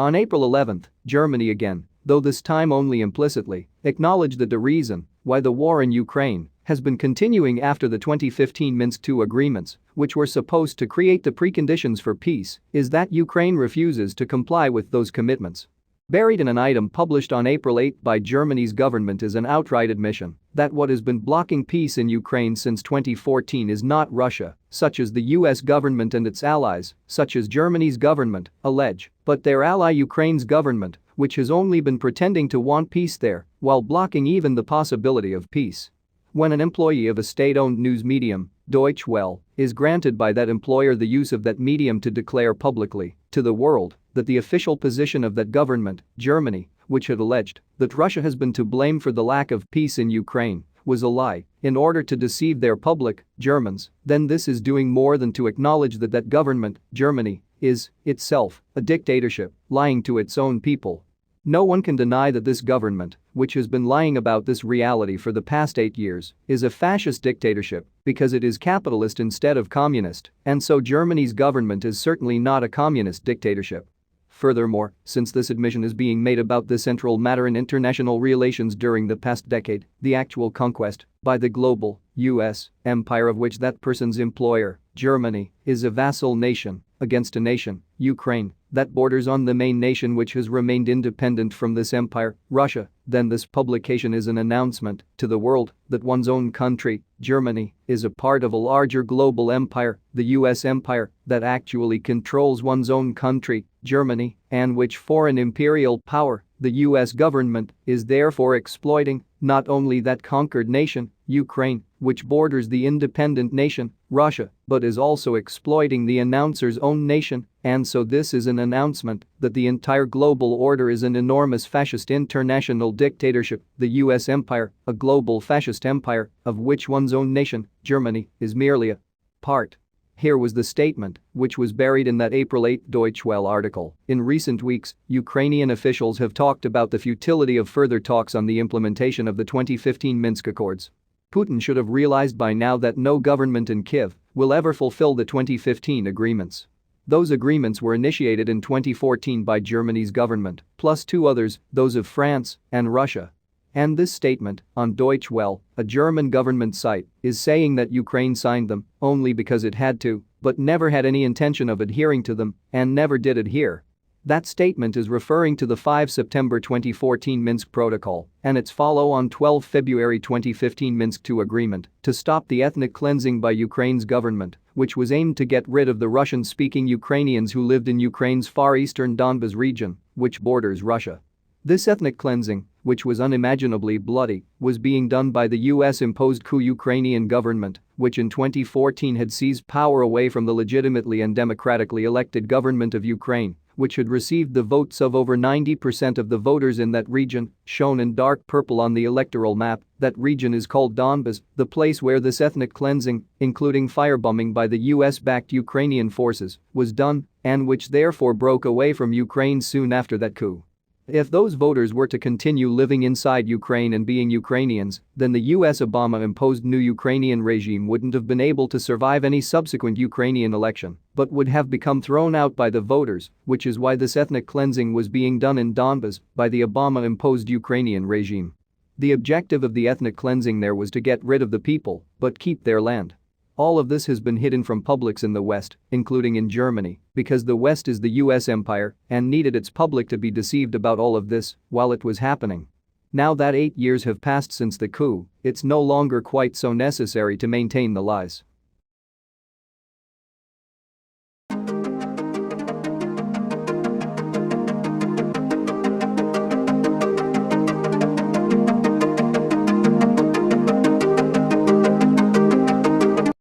On April 11, Germany again, though this time only implicitly, acknowledged that the reason why the war in Ukraine has been continuing after the 2015 Minsk II agreements, which were supposed to create the preconditions for peace, is that Ukraine refuses to comply with those commitments. Buried in an item published on April 8 by Germany's government is an outright admission that what has been blocking peace in Ukraine since 2014 is not Russia, such as the US government and its allies, such as Germany's government, allege, but their ally Ukraine's government, which has only been pretending to want peace there while blocking even the possibility of peace. When an employee of a state-owned news medium, Deutsche Welle, is granted by that employer the use of that medium to declare publicly to the world that the official position of that government, Germany, which had alleged that Russia has been to blame for the lack of peace in Ukraine, was a lie in order to deceive their public, Germans, then this is doing more than to acknowledge that that government, Germany, is, itself, a dictatorship, lying to its own people. No one can deny that this government, which has been lying about this reality for the past 8 years, is a fascist dictatorship because it is capitalist instead of communist, and so Germany's government is certainly not a communist dictatorship. Furthermore, since this admission is being made about the central matter in international relations during the past decade, the actual conquest by the global US empire of which that person's employer, Germany, is a vassal nation against a nation, Ukraine, that borders on the main nation which has remained independent from this empire, Russia, then this publication is an announcement to the world that one's own country, Germany, is a part of a larger global empire, the US empire, that actually controls one's own country, Germany, and which foreign imperial power, the US government, is therefore exploiting, not only that conquered nation, Ukraine, which borders the independent nation, Russia, but is also exploiting the announcer's own nation, and so this is an announcement that the entire global order is an enormous fascist international dictatorship, the US empire, a global fascist empire, of which one's own nation, Germany, is merely a part. Here was the statement, which was buried in that April 8 Deutsche Welle article. In recent weeks, Ukrainian officials have talked about the futility of further talks on the implementation of the 2015 Minsk Accords. Putin should have realized by now that no government in Kyiv will ever fulfill the 2015 agreements. Those agreements were initiated in 2014 by Germany's government, plus 2 others, those of France and Russia. And this statement, on Deutsche Welle, a German government site, is saying that Ukraine signed them only because it had to, but never had any intention of adhering to them, and never did adhere. That statement is referring to the 5 September 2014 Minsk Protocol and its follow-on 12 February 2015 Minsk II agreement to stop the ethnic cleansing by Ukraine's government, which was aimed to get rid of the Russian-speaking Ukrainians who lived in Ukraine's far eastern Donbas region, which borders Russia. This ethnic cleansing, which was unimaginably bloody, was being done by the US-imposed coup Ukrainian government, which in 2014 had seized power away from the legitimately and democratically elected government of Ukraine, which had received the votes of over 90% of the voters in that region, shown in dark purple on the electoral map. That region is called Donbas, the place where this ethnic cleansing, including firebombing by the US-backed Ukrainian forces, was done, and which therefore broke away from Ukraine soon after that coup. If those voters were to continue living inside Ukraine and being Ukrainians, then the US Obama-imposed new Ukrainian regime wouldn't have been able to survive any subsequent Ukrainian election, but would have become thrown out by the voters, which is why this ethnic cleansing was being done in Donbas by the Obama-imposed Ukrainian regime. The objective of the ethnic cleansing there was to get rid of the people, but keep their land. All of this has been hidden from publics in the West, including in Germany, because the West is the US empire and needed its public to be deceived about all of this while it was happening. Now that 8 years have passed since the coup, it's no longer quite so necessary to maintain the lies.